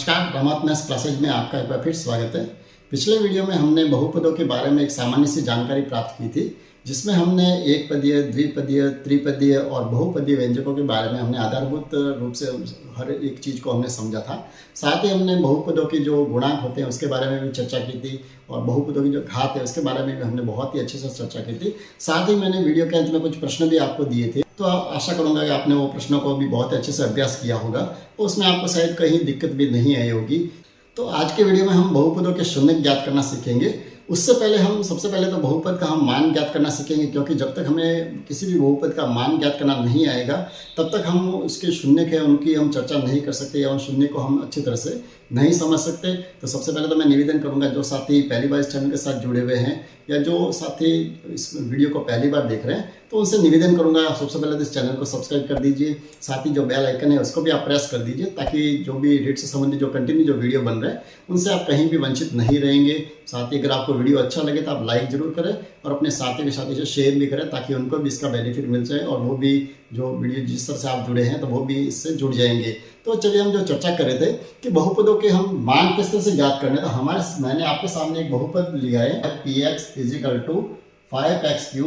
नमस्कार, ब्रह्मात्मा maths classes में आपका एक बार फिर स्वागत है। पिछले वीडियो में हमने बहुपदों के बारे में एक सामान्य सी जानकारी प्राप्त की थी, जिसमें हमने एक पदीय, द्विपदीय, त्रिपदीय और बहुपदीय व्यंजकों के बारे में हमने आधारभूत रूप से हर एक चीज़ को हमने समझा था। साथ ही हमने बहुपदों के जो गुणांक होते हैं उसके बारे में भी चर्चा की थी और बहुपदों की जो घात है उसके बारे में भी हमने बहुत ही अच्छे से चर्चा की थी। साथ ही मैंने वीडियो के अंत में कुछ प्रश्न भी आपको दिए थे, तो आशा करूंगा कि आपने वो प्रश्नों को भी बहुत अच्छे से अभ्यास किया होगा, तो उसमें आपको शायद कहीं दिक्कत भी नहीं आई होगी। तो आज के वीडियो में हम बहुपदों के शून्य ज्ञात करना सीखेंगे। उससे पहले हम सबसे पहले तो बहुपद का हम मान ज्ञात करना सीखेंगे, क्योंकि जब तक हमें किसी भी बहुपद का मान ज्ञात करना नहीं आएगा तब तक हम उसके शून्य के उनकी हम चर्चा नहीं कर सकते या उन शून्य को हम अच्छी तरह से नहीं समझ सकते। तो सबसे पहले तो मैं निवेदन करूंगा, जो साथी पहली बार इस चैनल के साथ जुड़े हुए हैं या जो साथी इस वीडियो को पहली बार देख रहे हैं, तो उनसे निवेदन करूंगा आप सबसे पहले तो इस चैनल को सब्सक्राइब कर दीजिए। साथ ही जो बेल आइकन है उसको भी आप प्रेस कर दीजिए, ताकि जो भी रीड से संबंधित जो कंटिन्यू जो वीडियो बन रहे हैं उनसे आप कहीं भी वंचित नहीं रहेंगे। साथ ही अगर आपको वीडियो अच्छा लगे तो आप लाइक जरूर करें और अपने साथी के साथ इसे शेयर भी करें, ताकि उनको भी इसका बेनिफिट मिल जाए और वो भी जो वीडियो जिस तरह से आप जुड़े हैं तो वो भी इससे जुड़ जाएंगे। तो चलिए, हम जो चर्चा कर रहे थे कि बहुपदों के हम मान किस तरह से ज्ञात करने, तो मैंने आपके सामने एक बहुपद लिया है px = 5x³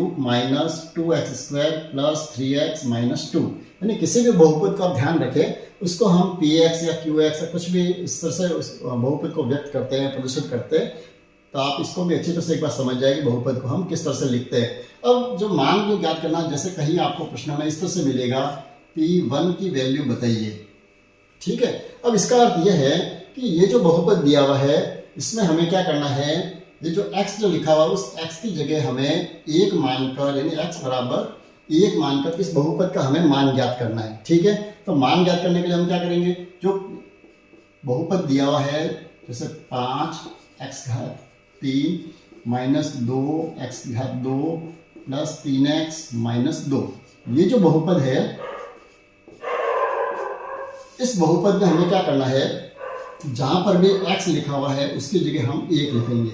- 2x² + 3x - 2। यानी किसी भी बहुपद का ध्यान रखें, उसको हम px या qx या कुछ भी इस तरह से उस बहुपद को व्यक्त करते हैं, प्रदर्शित करते हैं। तो आप इसको भी अच्छी तरह से एक बार समझ जाएंगे बहुपद को हम किस तरह से लिखते हैं। अब जो मान को ज्ञात करना, जैसे कहीं आपको प्रश्न में इस तरह से मिलेगा p1 की वैल्यू बताइए, ठीक है। अब इसका अर्थ यह है कि ये जो बहुपद दिया हुआ है इसमें हमें क्या करना है, ये जो x जो लिखा हुआ उस x की जगह हमें एक मानकर, यानी x = 1 मानकर इस बहुपद का हमें मान ज्ञात करना है, ठीक है। तो मान ज्ञात करने के लिए हम क्या करेंगे, जो बहुपद दिया हुआ है जैसे 5x³ - 2x² + 3x - 2, ये जो बहुपद है इस बहुपद में हमें क्या करना है, जहां पर भी x लिखा हुआ है उसकी जगह हम 1 लिखेंगे,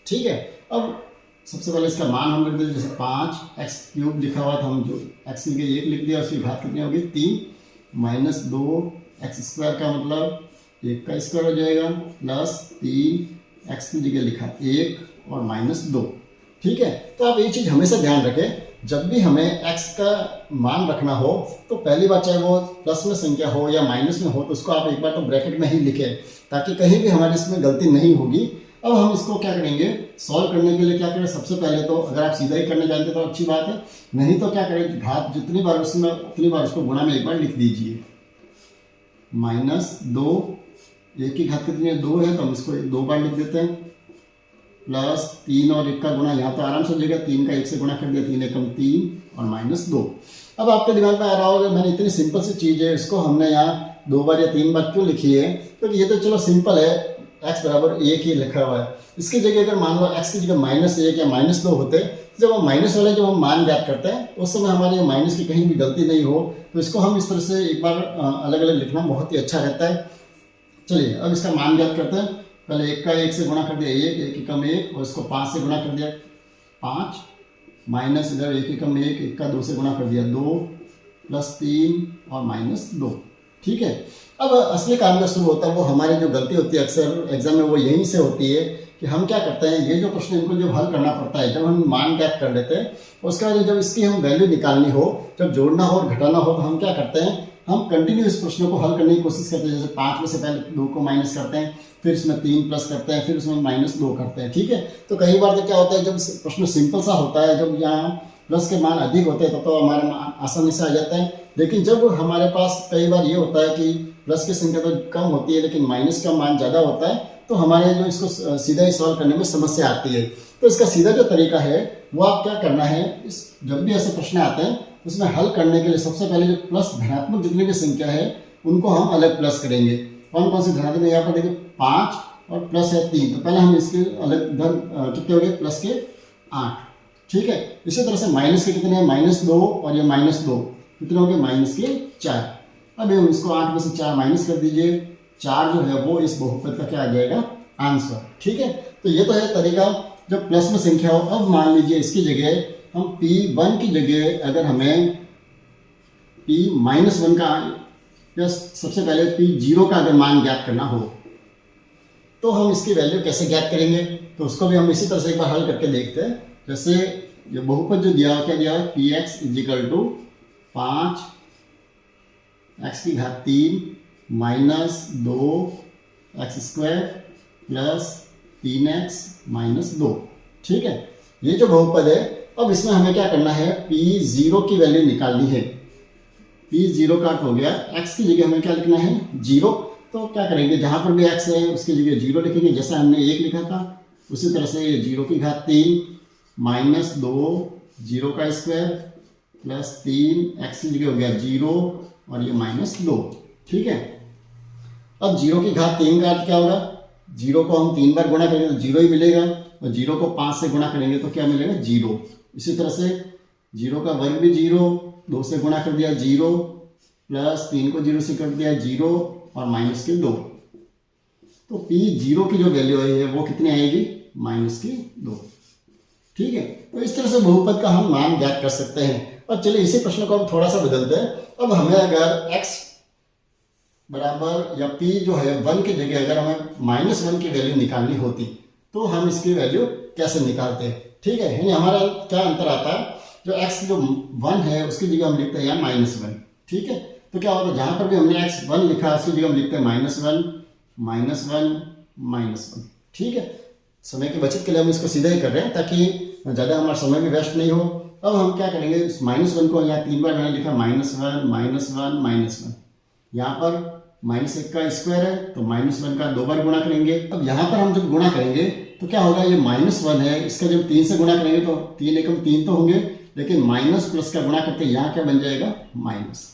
ठीक है। अब सबसे पहले इसका मान हम लिख देते, जैसे 5x³ लिखा हुआ था, हम जो x की जगह 1 लिख दिया, उसकी घात कितनी होगी 3 - 2x² का मतलब 1 का स्क्वायर हो जाएगा, प्लस 3x की जगह लिखा 1 और -2, ठीक है। तो आप ये चीज़ हमेशा ध्यान रखें, जब भी हमें x का मान रखना हो तो पहली बार चाहे वो प्लस में संख्या हो या माइनस में हो, तो उसको आप एक बार तो ब्रैकेट में ही लिखें, ताकि कहीं भी हमारे इसमें गलती नहीं होगी। अब हम इसको क्या करेंगे, सॉल्व करने के लिए क्या करें, सबसे पहले तो अगर आप सीधा ही करना जानते तो अच्छी बात है, नहीं तो क्या करें, घात जितनी बार उसमें उतनी बार उसको गुणा में एक बार लिख दीजिए। -2, 1 की घात कितनी है 2 है, तो हम इसको 2 बार लिख देते हैं, प्लस 3 और 1 का गुणा, यहाँ तो आराम से हो जाएगा, 3 का 1 से गुणा कर दिया, 3 × 3 और -2। अब आपके दिमाग में आ रहा होगा मैंने इतनी सिंपल सी चीज़ है, इसको हमने यहाँ 2 बार या 3 बार क्यों लिखी है, क्योंकि ये तो चलो सिंपल है, x = 1 ही लिखा हुआ है। इसकी जगह अगर मान लो x की जगह -1 या -2 होते, जब हम माइनस वाले जब हम मान ज्ञात करते हैं उस समय हमारे माइनस की कहीं भी गलती नहीं हो, तो इसको हम इस तरह से एक बार अलग अलग लिखना बहुत ही अच्छा रहता है। चलिए, अब इसका मान ज्ञात करते हैं। पहले 1 का 1 से गुणा कर दिया 1, 1 × 1, और इसको 5 से गुणा कर दिया 5, माइनस इधर 1 × 1, 1 का 2 से गुणा कर दिया 2, प्लस 3 और -2, ठीक है। अब असली काम जो शुरू होता है वो हमारी जो गलती होती है अक्सर एग्जाम में वो यहीं से होती है कि हम क्या करते हैं, ये जो प्रश्न इनको जब हल करना पड़ता है, जब हम मान ज्ञात कर लेते हैं, उसके बाद जब इसकी हम वैल्यू निकालनी हो, जब जोड़ना हो और घटाना हो, तो हम क्या करते हैं, हम कंटिन्यू इस प्रश्न को हल करने की कोशिश करते हैं। जैसे 5 में से पहले 2 को माइनस करते हैं, फिर इसमें 3 प्लस करते हैं, फिर उसमें -2 करते हैं, ठीक है। तो कई बार तो क्या होता है, जब प्रश्न सिंपल सा होता है, जब यहाँ प्लस के मान अधिक होते हैं तो हमारे आसानी से आ जाता है। लेकिन जब हमारे पास कई बार ये होता है कि प्लस की संख्या तो कम होती है लेकिन माइनस का मान ज़्यादा होता है, तो हमारे जो इसको सीधा ही सॉल्व करने में समस्या आती है। तो इसका सीधा जो तरीका है वो आप क्या करना है, जब भी ऐसे प्रश्न आते हैं उसमें हल करने के लिए सबसे पहले जो प्लस धनात्मक जितनी भी संख्या है उनको हम अलग प्लस करेंगे। कौन कौन सी धनात्मक, यहाँ पर देखिए 5 और प्लस है 3, तो पहले हम इसके अलग धन कितने हो गए, प्लस के 8, ठीक है। इसी तरह से माइनस के कितने हैं, -2 और ये -2 कितने हो गए, -4। अब हम इसको 8 में से 4 माइनस कर दीजिए, 4 जो है वो इस बहुपद का क्या आ जाएगा, आंसर, ठीक है। तो ये तो है तरीका जब प्लस में संख्या हो। अब मान लीजिए इसकी जगह हम p1 की जगह अगर हमें p-1 का, या सबसे पहले p0 का अगर मान ज्ञात करना हो, तो हम इसकी वैल्यू कैसे ज्ञात करेंगे, तो उसको भी हम इसी तरह से एक बार हल करके देखते हैं। जैसे ये बहुपद जो दिया हुआ, क्या दिया हुआ, p x is equal to 5 x की घात 3 minus 2 x square plus 3x minus 2। ठीक है, ये जो बहुपद है, अब इसमें हमें क्या करना है, P0 की वैल्यू निकालनी है। P0 का अर्थ हो गया x की जगह हमें क्या लिखना है, 0। तो क्या करेंगे, जहां पर भी x है उसकी जगह 0 लिखेंगे, जैसा हमने 1 लिखा था उसी तरह से 0 की घात 3 माइनस 2 0 का स्क्वायर प्लस 3 x की जगह हो गया 0 और ये माइनस 2। ठीक है, अब 0 की घात 3 का अर्थ क्या होगा, 0 को हम 3 बार गुणा करेंगे तो 0 ही मिलेगा, और 0 को 5 से गुणा करेंगे तो क्या मिलेगा, 0। इसी तरह से 0 का वर्ग भी 0, 2 से गुणा कर दिया 0, प्लस 3 को 0 से कर दिया 0 और माइनस के 2। तो P0 की जो वैल्यू है वो कितनी आएगी, माइनस की 2। ठीक है, तो इस तरह से बहुपद का हम मान ज्ञात कर सकते हैं। और चलिए इसी प्रश्न को हम थोड़ा सा बदलते हैं। अब हमें अगर x बराबर या P जो है 1 की जगह अगर हमें -1 की वैल्यू निकालनी होती तो हम इसकी वैल्यू कैसे निकालते हैं। ठीक है, यानी हमारा क्या अंतर आता है, जो x जो 1 है उसकी जगह हम लिखते हैं यहाँ -1। ठीक है, तो क्या होता है, जहां पर भी हमने x1 लिखा उसकी जगह हम लिखते हैं -1। ठीक है, समय की बचत के लिए हम इसको सीधा ही कर रहे हैं ताकि ज़्यादा हमारा समय भी वेस्ट नहीं हो। अब हम क्या करेंगे, इस -1 को यहाँ 3 बार मैंने लिखा -1। यहाँ पर -1 का स्क्वायर है तो -1 का 2 बार गुणा करेंगे। अब यहाँ पर हम जब गुणा करेंगे तो क्या होगा, ये -1 है, इसका जब 3 से गुणा करेंगे तो 3 एकम 3 तो होंगे, लेकिन माइनस प्लस का गुणा करते यहाँ क्या बन जाएगा, माइनस।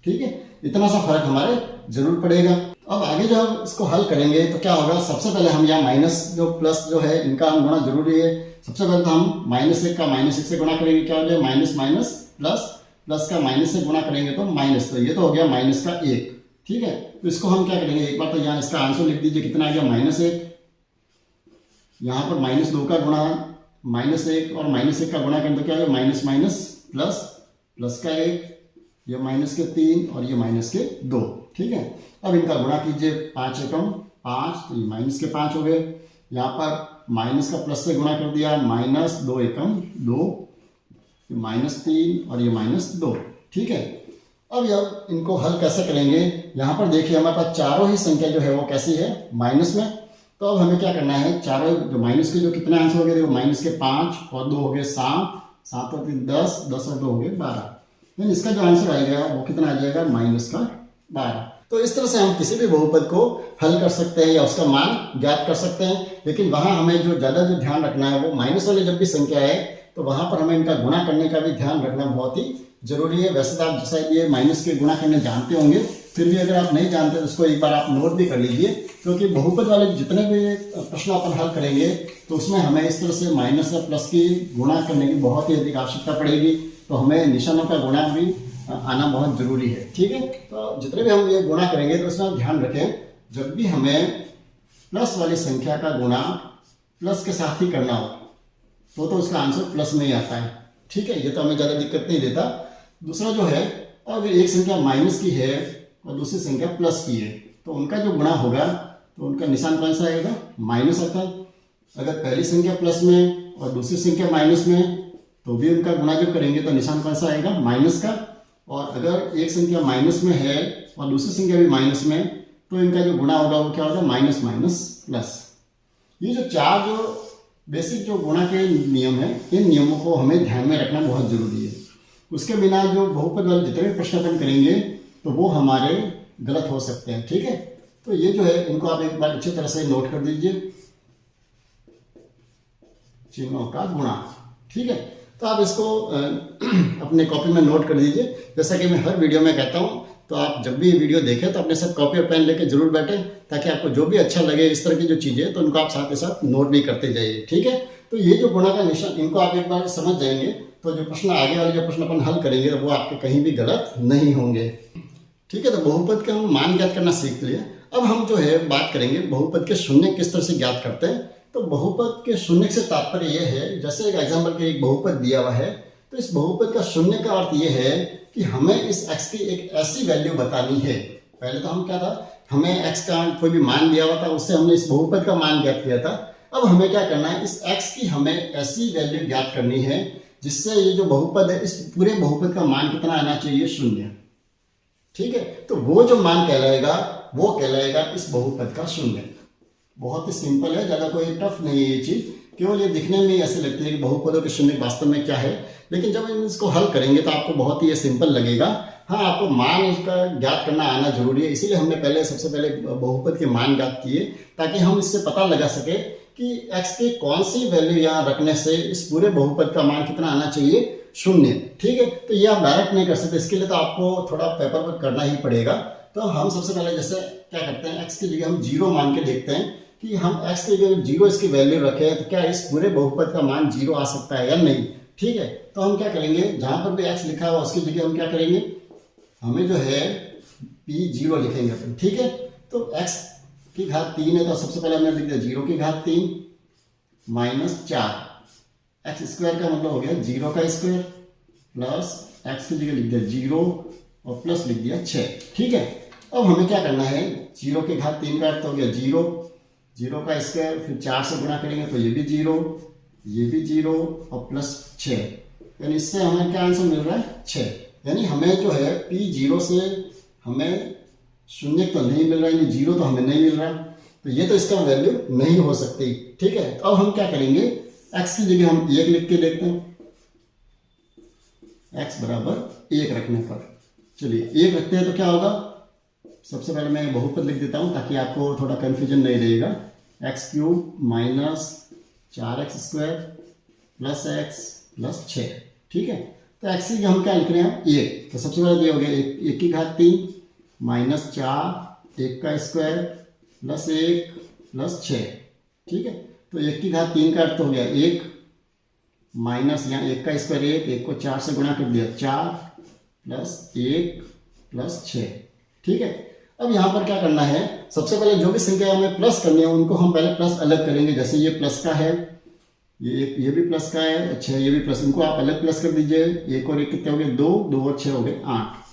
ठीक है, इतना सा फर्क हमारे जरूर पड़ेगा। अब आगे जब हम इसको हल करेंगे तो क्या होगा, सबसे पहले हम यहाँ माइनस जो प्लस जो है इनका हम गुणा जरूरी है। सबसे पहले तो हम -1 का -1 से गुणा करेंगे, क्या हो जाए, माइनस माइनस प्लस, प्लस का माइनस से गुणा करेंगे तो माइनस, तो ये तो हो गया माइनस का 1। ठीक है, तो इसको हम क्या करेंगे, एक बार तो यहाँ इसका आंसर लिख दीजिए, कितना आ गया, -1। यहाँ पर -2 का गुणा -1 और -1 का गुणा करें तो क्या हो गया, माइनस माइनस प्लस, प्लस का 1, ये माइनस के 3 और ये माइनस के 2। ठीक है, अब इनका गुणा कीजिए, 5 एकम 5, तो ये माइनस के 5 हो गए। यहाँ पर माइनस का प्लस से गुणा कर दिया, -2 एकम 2, ये -3 और ये -2। ठीक है, अब इनको हल कैसे करेंगे, यहाँ पर देखिए हमारे पास चारों ही संख्या जो है वो कैसी है, माइनस में। तो अब हमें क्या करना है, चारों जो माइनस के जो कितने आंसर हो गए, देखो माइनस के 5 और 2 हो गए 7, 7 और 3 10, 10 और 2 हो गए 12। लेकिन इसका जो आंसर आएगा वो कितना आ जाएगा, -12। तो इस तरह से हम किसी भी बहुपद को हल कर सकते हैं या उसका मान ज्ञात कर सकते हैं। लेकिन वहां हमें जो ज़्यादा जो ध्यान रखना है वो माइनस वाली जब भी संख्या है तो वहां पर हमें इनका गुणा करने का भी ध्यान रखना बहुत ही जरूरी है। वैसे तो आप शायद ये माइनस के गुणा करने जानते होंगे, फिर भी अगर आप नहीं जानते तो उसको एक बार आप नोट भी कर लीजिए, क्योंकि बहुपद वाले जितने भी प्रश्न अपन हल करेंगे तो उसमें हमें इस तरह से माइनस या प्लस की गुणा करने की बहुत ही अधिक आवश्यकता पड़ेगी। तो हमें निशानों का गुणा भी आना बहुत जरूरी है। ठीक है, तो जितने भी हम ये गुणा करेंगे तो उसमें ध्यान रखें, जब भी हमें प्लस वाली संख्या का गुणा प्लस के साथ ही करना हो तो उसका आंसर प्लस में ही आता है। ठीक है, ये तो हमें ज़्यादा दिक्कत नहीं देता। दूसरा जो है, अगर एक संख्या माइनस की है और दूसरी संख्या प्लस की है तो उनका जो गुणा होगा तो उनका निशान कौन सा आएगा, माइनस आता है। अगर पहली संख्या प्लस में और दूसरी संख्या माइनस में तो भी उनका गुणा जब करेंगे तो निशान कौन सा आएगा, माइनस का। और अगर एक संख्या माइनस में है और दूसरी संख्या भी माइनस में तो इनका जो गुणा होगा वो क्या होगा, माइनस माइनस प्लस। ये जो चार जो बेसिक जो गुणा के नियम है, इन नियमों को हमें ध्यान में रखना बहुत जरूरी है। उसके बिना जो बहुपद वाले जितने भी प्रश्न अपन करेंगे तो वो हमारे गलत हो सकते हैं। ठीक है, तो ये जो है इनको आप एक बार अच्छी तरह से नोट कर दीजिए, चिन्हों का गुणा। ठीक है, तो आप इसको अपने कॉपी में नोट कर दीजिए। जैसा कि मैं हर वीडियो में कहता हूँ, तो आप जब भी वीडियो देखें तो अपने साथ कॉपी और पेन लेके जरूर बैठें, ताकि आपको जो भी अच्छा लगे इस तरह की जो चीज़ें तो उनको आप साथ के साथ नोट भी करते जाइए। ठीक है, तो ये जो गुणा का निशान, इनको आप एक बार समझ जाएंगे तो जो प्रश्न आगे वाले जो प्रश्न अपन हल करेंगे तो वो आपके कहीं भी गलत नहीं होंगे। ठीक है, तो बहुपद का हम मान ज्ञात करना सीख लिया। अब हम जो है बात करेंगे बहुपद के शून्य किस तरह से ज्ञात करते हैं। तो बहुपद के शून्य से तात्पर्य यह है, जैसे एक एग्जाम्पल के एक बहुपद दिया हुआ है तो इस बहुपद का शून्य का अर्थ यह है कि हमें इस x की एक ऐसी वैल्यू बतानी है। पहले तो हम क्या था हमें x का कोई भी मान दिया हुआ था, उससे हमने इस बहुपद का मान ज्ञात किया था। अब हमें क्या करना है, इस x की हमें ऐसी वैल्यू ज्ञात करनी है जिससे ये जो बहुपद है, इस पूरे बहुपद का मान कितना आना चाहिए, 0। ठीक है, तो वो जो मान कहलाएगा वो कहलाएगा इस बहुपद का 0। बहुत ही सिंपल है, ज़्यादा कोई टफ नहीं है ये चीज़, केवल ये दिखने में ही ऐसे लगती है कि बहुपदों के शून्य वास्तव में क्या है, लेकिन जब हम इसको हल करेंगे तो आपको बहुत ही ये सिंपल लगेगा। हाँ, आपको मान इसका ज्ञात करना आना जरूरी है, इसीलिए हमने सबसे पहले बहुपद के मान ज्ञात किए, ताकि हम इससे पता लगा सके कि x की कौन सी वैल्यू यहाँ रखने से इस पूरे बहुपद का मान कितना आना चाहिए, 0। ठीक है, तो ये आप डायरेक्ट नहीं कर सकते, इसके लिए तो आपको थोड़ा पेपर वर्क करना ही पड़ेगा। तो हम सबसे पहले जैसे क्या करते हैं, x की जगह हम 0 मान के देखते हैं कि हम x की जगह 0 इसकी वैल्यू रखें तो क्या इस पूरे बहुपद का मान 0 आ सकता है या नहीं। ठीक है, तो हम क्या करेंगे, जहां पर भी x लिखा हुआ उसकी जगह हम क्या करेंगे, हमें जो है P0 लिखेंगे अपन। ठीक है, तो x की घात 3 है तो सबसे पहले हमने लिख दिया 0 की घात 3 माइनस 4, एक्स स्क्वायर का मतलब हो गया 0 का स्क्वायर प्लस x की जगह लिख दिया 0 और प्लस लिख दिया 6। ठीक है, अब हमें क्या करना है, 0 की घात 3 का अर्थ हो गया 0, 0 का स्क्वायर, फिर 4 से गुणा करेंगे तो ये भी 0, ये भी 0 और प्लस 6, यानी इससे हमें क्या आंसर मिल रहा है, 6। यानी हमें जो है P0 से हमें 0 तो नहीं मिल रहा है, यानी 0 तो हमें नहीं मिल रहा, तो ये तो इसका वैल्यू नहीं हो सकती। ठीक है, तो अब हम क्या करेंगे, x की जगह हम 1 लिख के देखते हैं, x बराबर 1 रखने पर, चलिए 1 रखते हैं तो क्या होगा, सबसे पहले मैं बहुपद लिख देता हूं ताकि आपको थोड़ा कंफ्यूजन नहीं रहेगा, x cube minus 4x square plus x plus 6। ठीक है, तो x की हम क्या लिख रहे हैं, 1, तो सबसे पहले ये हो गया 1 की घात 3 माइनस 4, 1 का स्क्वायर प्लस 1 प्लस 6। ठीक है, तो 1 की घात 3 का अर्थ हो गया 1 माइनस यहाँ 1 का स्क्वायर 1 को 4 से गुणा कर दिया 4 प्लस 1 प्लस 6। ठीक है, अब यहाँ पर क्या करना है, सबसे पहले जो भी संख्या हमें प्लस करनी है उनको हम पहले प्लस अलग करेंगे। जैसे ये प्लस का है, ये भी प्लस का है, अच्छा ये भी प्लस, इनको आप अलग प्लस कर दीजिए। 1 और 1 कितने हो गए, 2, 2 और 6 हो गए 8,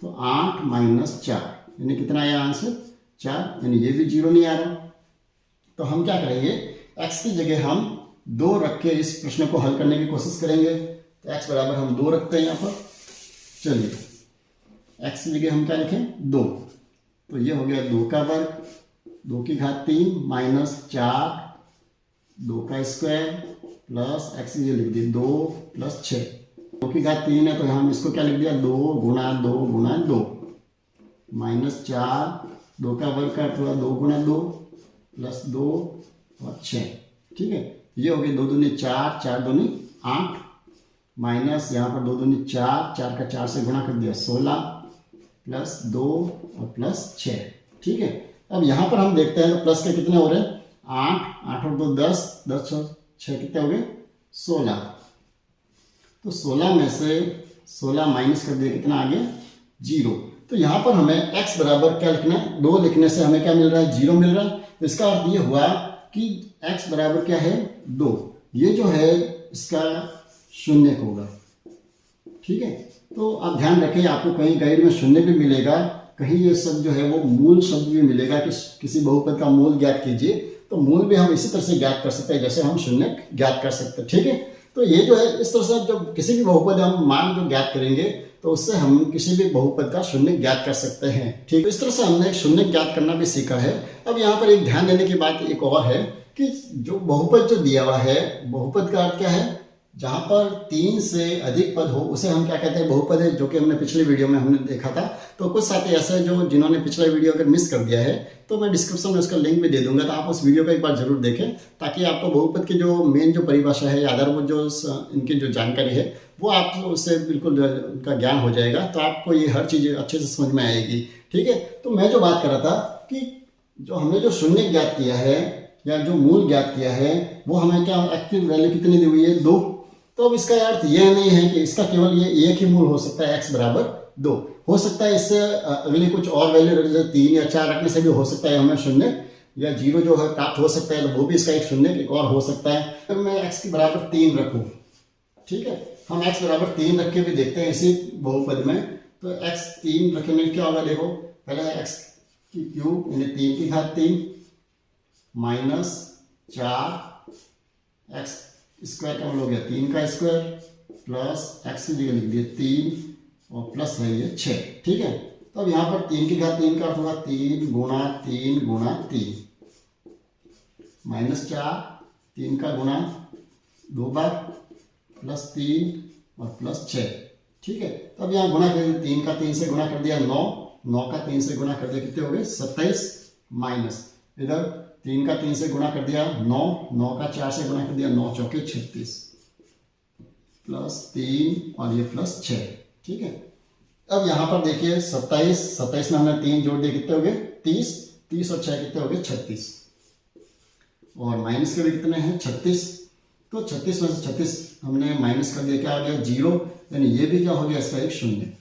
तो 8 माइनस 4 यानी कितना आया आंसर, 4, यानी ये भी 0 नहीं आ रहा। तो हम क्या करेंगे, x की जगह हम 2 रख के इस प्रश्न को हल करने की कोशिश करेंगे। तो x बराबर हम 2 रखते हैं यहाँ पर, चलिए x की जगह हम क्या लिखें, 2, तो ये हो गया 2 का वर्ग, 2 की घात 3 माइनस 4, 2 का स्क्वायर प्लस x की जगह लिख दिया 2 प्लस 6, 2 की घात 3 है तो हम इसको क्या लिख दिया 2 गुणा 2 गुणा 2 माइनस 4, 2 का वर्ग का 2 गुणा 2 प्लस 2 और 6। ठीक है, ये हो गया 2 दूनी 4, 4 दूनी 8 माइनस यहाँ पर 2 दूनी 4, 4 का 4 से गुणा कर दिया 16 प्लस 2 और प्लस 6। ठीक है, अब यहाँ पर हम देखते हैं तो प्लस के कितने हो रहे हैं, 8, 8 और 2 10, 10 और 6 कितने हो गए 16, तो 16 में से 16 माइनस कर दिया कितना आ गया 0। तो यहाँ पर हमें x बराबर क्या लिखना है, 2 लिखने से हमें क्या मिल रहा है, 0 मिल रहा है। तो इसका अर्थ ये हुआ कि x बराबर क्या है 2, ये जो है इसका 0 होगा। ठीक है, तो आप ध्यान रखें, आपको कहीं गाइड में 0 भी मिलेगा, कहीं ये शब्द जो है वो मूल शब्द भी मिलेगा कि किसी बहुपद का मूल ज्ञात कीजिए, तो मूल भी हम इसी तरह से ज्ञात कर सकते हैं जैसे हम 0 ज्ञात कर सकते हैं। ठीक है, तो ये जो है इस तरह से जब किसी भी बहुपद हम मान जो ज्ञात करेंगे तो उससे हम किसी भी बहुपद का 0 ज्ञात कर सकते हैं। ठीक, इस तरह से हमने 0 ज्ञात करना भी सीखा है। अब यहाँ पर एक ध्यान देने की बात एक और है कि जो बहुपद जो दिया हुआ है, बहुपद का अर्थ क्या है, जहाँ पर 3 से अधिक पद हो उसे हम क्या कहते हैं, बहुपद है, जो कि हमने पिछले वीडियो में हमने देखा था। तो कुछ साथी ऐसे जो जिन्होंने पिछला वीडियो अगर मिस कर दिया है तो मैं डिस्क्रिप्शन में उसका लिंक भी दे दूंगा, तो आप उस वीडियो को एक बार जरूर देखें ताकि आपको बहुपद की जो मेन जो परिभाषा है या आधारभूत जो इनकी जो जानकारी है वो आप उससे बिल्कुल उनका ज्ञान हो जाएगा, तो आपको ये हर चीज़ अच्छे से समझ में आएगी। ठीक है, तो मैं जो बात कर रहा था कि जो हमने जो 0 ज्ञात किया है या जो मूल ज्ञात किया है वो हमें क्या एक्टिव वैल्यू कितनी दी हुई है, 2। तो अब इसका अर्थ यह नहीं है कि इसका केवल ये एक ही मूल हो सकता है, x बराबर 2 हो सकता है, इससे अगली कुछ और वैल्यू जैसे 3 या 4 रखने से भी हो सकता है हमें 0 या 0 जो है प्राप्त हो सकता है, तो वो भी इसका एक 0 एक और हो सकता है। तो मैं x की बराबर 3 रखूँ, ठीक है, हम x बराबर 3 रख के भी देखते हैं इसी बहुपद में। तो x 3 रखने में क्या होगा, देखो पहले x की क्यूब यानी 3 की घात 3 माइनस 4 एक्स स्क्वायर का मतलब हो गया 3 का स्क्वायर प्लस एक्स की जगह लिख दिए 3 और प्लस है ये 6। ठीक है, तो अब यहाँ पर 3 की घात 3 का अर्थ होगा 3 गुणा 3 गुणा 3 माइनस 4 3 का गुणा 2 बार प्लस 3 और प्लस 6। ठीक है, तो अब यहाँ गुणा कर दिया 3 का 3 से गुणा कर दिया 9 9 का 3 से गुणा कर दिया कितने हो गए 27 माइनस इधर 3 का 3 से गुणा कर दिया 9 9 का 4 से गुणा कर दिया 9 चौके 36 प्लस 3 और ये प्लस 6। ठीक है, अब यहाँ पर देखिए 27 में हमने 3 जोड़ दिए कितने हो गए 30 30 और 6 कितने हो गए 36 और माइनस के भी कितने हैं 36। तो 36 में से 36 हमने माइनस कर दिया क्या आ गया 0 यानी ये भी क्या हो गया इसका एक शून्य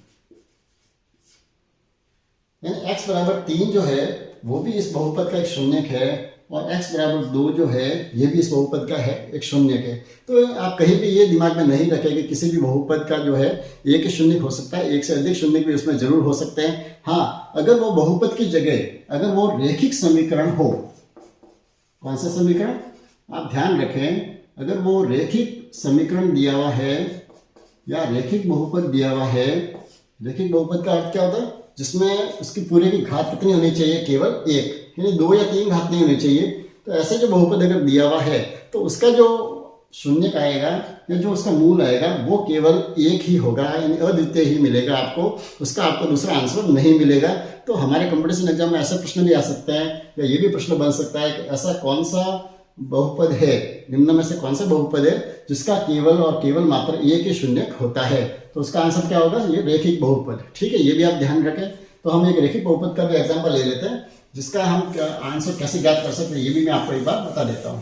यानी x बराबर 3 जो है वो भी इस बहुपद का एक शून्यक है और x बराबर 2 जो है ये भी इस बहुपद का है एक शून्यक है। तो आप कहीं भी ये दिमाग में नहीं रखें कि किसी भी बहुपद का जो है एक ही शून्यक हो सकता है, एक से अधिक शून्यक भी उसमें जरूर हो सकते हैं। हाँ, अगर वो बहुपद की जगह अगर वो रेखिक समीकरण हो, कौन सा समीकरण आप ध्यान रखें, अगर वो रेखिक समीकरण दिया हुआ है या रेखिक बहुपद दिया हुआ है। रेखिक बहुपद का अर्थ क्या होता है जिसमें उसकी पूरे की घात कितनी होनी चाहिए केवल एक, यानी 2 या 3 घात नहीं होनी चाहिए। तो ऐसे जो बहुपद अगर दिया हुआ है तो उसका जो शून्यक आएगा या जो उसका मूल आएगा वो केवल एक ही होगा यानी अद्वितीय ही मिलेगा आपको, उसका आपको दूसरा आंसर नहीं मिलेगा। तो हमारे कंपटीशन एग्जाम में ऐसे प्रश्न भी आ सकते हैं या ये भी प्रश्न बन सकता है कि ऐसा कौन सा बहुपद है, निम्न में से कौन सा बहुपद है जिसका केवल और केवल मात्र एक ही शून्यक होता है। तो उसका आंसर क्या होगा ये रेखिक बहुपद। ठीक है, ये भी आप ध्यान रखें। तो हम एक रेखिक बहुपद का भी एग्जाम्पल ले लेते हैं जिसका हम आंसर कैसे ज्ञात कर सकते हैं ये भी मैं आपको एक बार बता देता हूँ।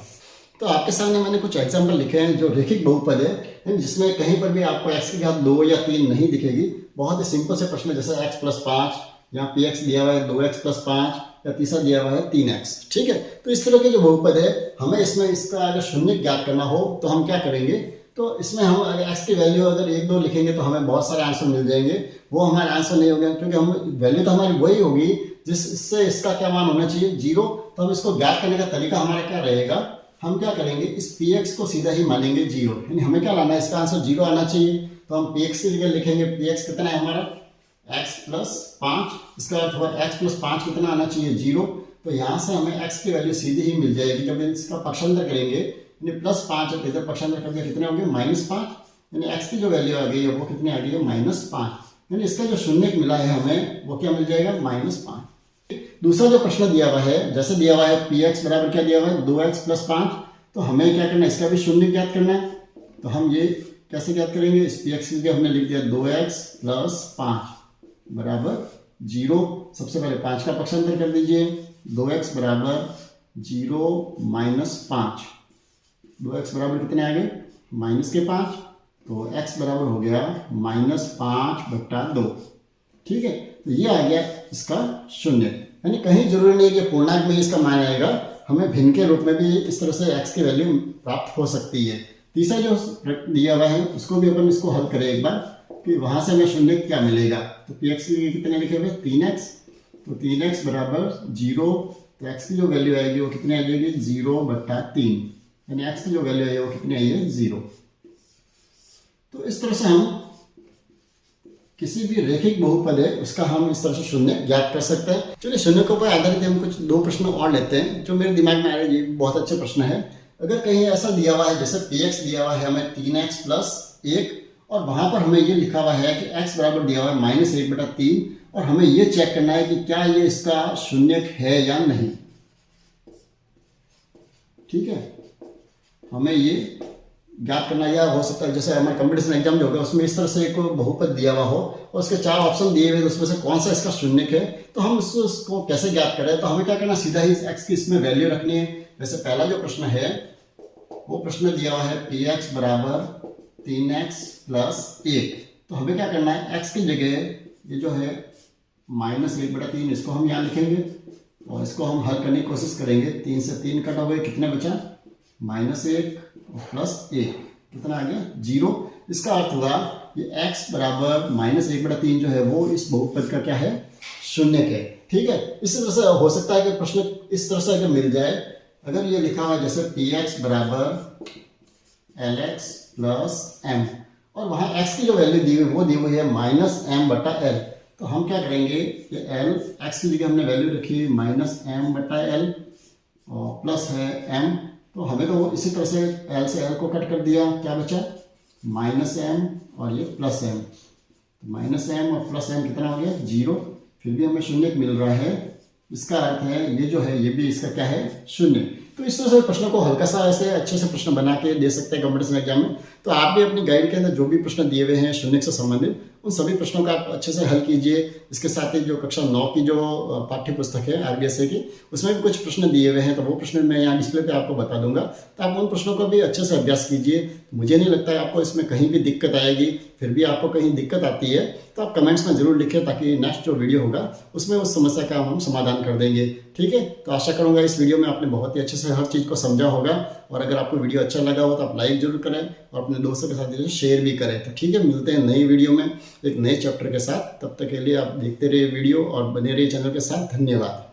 तो आपके सामने मैंने कुछ एग्जाम्पल लिखे हैं जो रेखिक बहुपद है जिसमें कहीं पर भी आपको x की घात 2 या 3 नहीं दिखेगी। बहुत ही सिंपल से प्रश्न जैसे x + 5 यहाँ px दिया हुआ है 2x + 5 या तीसरा दिया हुआ है 3x। ठीक है, तो इस तरह के जो बहुपद है हमें इसमें इसका अगर शून्य ज्ञात करना हो तो हम क्या करेंगे, तो इसमें हम अगर x की वैल्यू अगर 1 2 लिखेंगे तो हमें बहुत सारे आंसर मिल जाएंगे। वो हमारा आंसर नहीं होगा क्योंकि हम वैल्यू तो हमारी वही होगी जिससे इसका क्या मान होना चाहिए 0। तो हम इसको ज्ञात करने का तरीका हमारा क्या रहेगा, हम क्या करेंगे इस px को सीधा ही मानेंगे 0, यानी हमें क्या लाना है इसका आंसर 0 आना चाहिए। तो हम px की जगह लिखेंगे px कितना है हमारा x + 5, इसका अर्थ हुआ x + 5 कितना आना चाहिए 0। तो यहाँ से हमें x की वैल्यू सीधी ही मिल जाएगी। जब इसका पक्षांतर करेंगे यानी +5 है तो इधर पक्षांतर करके कितने होंगे -5, यानी x की जो वैल्यू आ गई है वो कितनी आ गई है -5, यानी इसका जो शून्यक मिला है हमें वो क्या मिल जाएगा -5। दूसरा जो प्रश्न दिया हुआ है जैसे दिया हुआ है px बराबर क्या दिया हुआ है 2x + 5, तो हमें क्या करना है इसका भी शून्य ज्ञात करना है। तो हम ये कैसे ज्ञात करेंगे, इस px की जगह हमने लिख दिया 2x + 5 बराबर 0। सबसे पहले 5 का पक्षांतर कर दीजिए, 2x बराबर 0 - 5, 2x बराबर कितने आ गए -5, तो x बराबर हो गया -5/2। ठीक है, तो ये आ गया इसका शून्य, यानी कहीं जरूरी नहीं कि पूर्णांक में इसका मान आएगा, हमें भिन्न के रूप में भी इस तरह से x की वैल्यू प्राप्त हो सकती है। तीसरा जो दिया हुआ है उसको भी अपन इसको हल करें एक बार कि वहां से हमें शून्य क्या मिलेगा। तो px की कितने लिखेंगे 3x, तो 3x बराबर 0, तो x की जो वैल्यू आएगी वो कितनी आ जाएगी 0/3, यानी x की जो वैल्यू आई वो कितनी आई है 0। तो इस तरह से हम किसी भी रेखिक बहुपद है उसका हम इस तरह से शून्य ज्ञात कर सकते हैं। चलिए शून्य के ऊपर आधारित हम कुछ 2 प्रश्न और लेते हैं जो मेरे दिमाग में आ रहे हैं। ये बहुत अच्छे प्रश्न है। अगर कहीं ऐसा दिया हुआ है जैसे px दिया हुआ है हमें 3x + 1 और वहां पर हमें ये लिखा हुआ है कि x बराबर दिया हुआ है -1/3 और हमें ये चेक करना है कि क्या ये इसका शून्यक है या नहीं। ठीक है, हमें ये ज्ञात करना या हो सकता है जैसे हमारे कंपटीशन एग्जाम जो होगा उसमें इस तरह से एक बहुपद दिया हुआ हो और उसके 4 ऑप्शन दिए हुए, तो उसमें से कौन सा इसका शून्यक है, तो हम उसको कैसे ज्ञात करें। तो हमें क्या करना, सीधा ही x की इसमें वैल्यू रखनी है। जैसे पहला जो प्रश्न है वो प्रश्न दिया हुआ है px बराबर 3x + 1, तो हमें क्या करना है x की जगह ये जो है -1/3 इसको हम यहाँ लिखेंगे और इसको हम हल करने की कोशिश करेंगे। 3 से 3 कट हो गए, कितने बचा -1 + 1 कितना आ गया 0। इसका अर्थ हुआ ये x बराबर -1/3 जो है वो इस बहुपद का क्या है शून्यक है। ठीक है। इसी तरह से हो सकता है कि प्रश्न इस तरह से अगर मिल जाए, अगर ये लिखा हुआ है जैसे px बराबर lx प्लस m और वहाँ x की जो वैल्यू दी हुई वो दी हुई है माइनस एम बटा एल, तो हम क्या करेंगे कि एल x की जगह हमने वैल्यू रखी माइनस एम बटा एल और प्लस है m, तो हमें तो इसी तरह से l से l को कट कर दिया, क्या बचा माइनस एम और ये प्लस एम, तो माइनस एम और प्लस एम कितना हो गया 0, फिर भी हमें शून्य मिल रहा है, इसका अर्थ है ये जो है ये भी इसका क्या है शून्य। तो इस तरह से प्रश्नों को हल्का सा ऐसे अच्छे से प्रश्न बना के दे सकते हैं कॉम्पिटिशन एग्जाम में। तो आप भी अपनी गाइड के अंदर जो भी प्रश्न दिए हुए हैं शून्य से संबंधित उन सभी प्रश्नों का आप अच्छे से हल कीजिए। इसके साथ ही जो कक्षा 9 की जो पाठ्य पुस्तक है आरबीएसए की, उसमें भी कुछ प्रश्न दिए हुए हैं, तो वो प्रश्न मैं यहाँ डिस्प्ले पे आपको बता दूंगा, तो आप उन प्रश्नों को भी अच्छे से अभ्यास कीजिए। मुझे नहीं लगता है आपको इसमें कहीं भी दिक्कत आएगी, फिर भी आपको कहीं दिक्कत आती है तो आप कमेंट्स में जरूर लिखें, ताकि नेक्स्ट जो वीडियो होगा उसमें उस समस्या का हम समाधान कर देंगे। ठीक है, तो आशा करूंगा इस वीडियो में आपने बहुत ही अच्छे से हर चीज़ को समझा होगा, और अगर आपको वीडियो अच्छा लगा हो तो आप लाइक जरूर करें और अपने दोस्तों के साथ शेयर भी करें। तो ठीक है, मिलते हैं नई वीडियो में एक नए चैप्टर के साथ, तब तक के लिए आप देखते रहिए वीडियो और बने रहिए चैनल के साथ। धन्यवाद।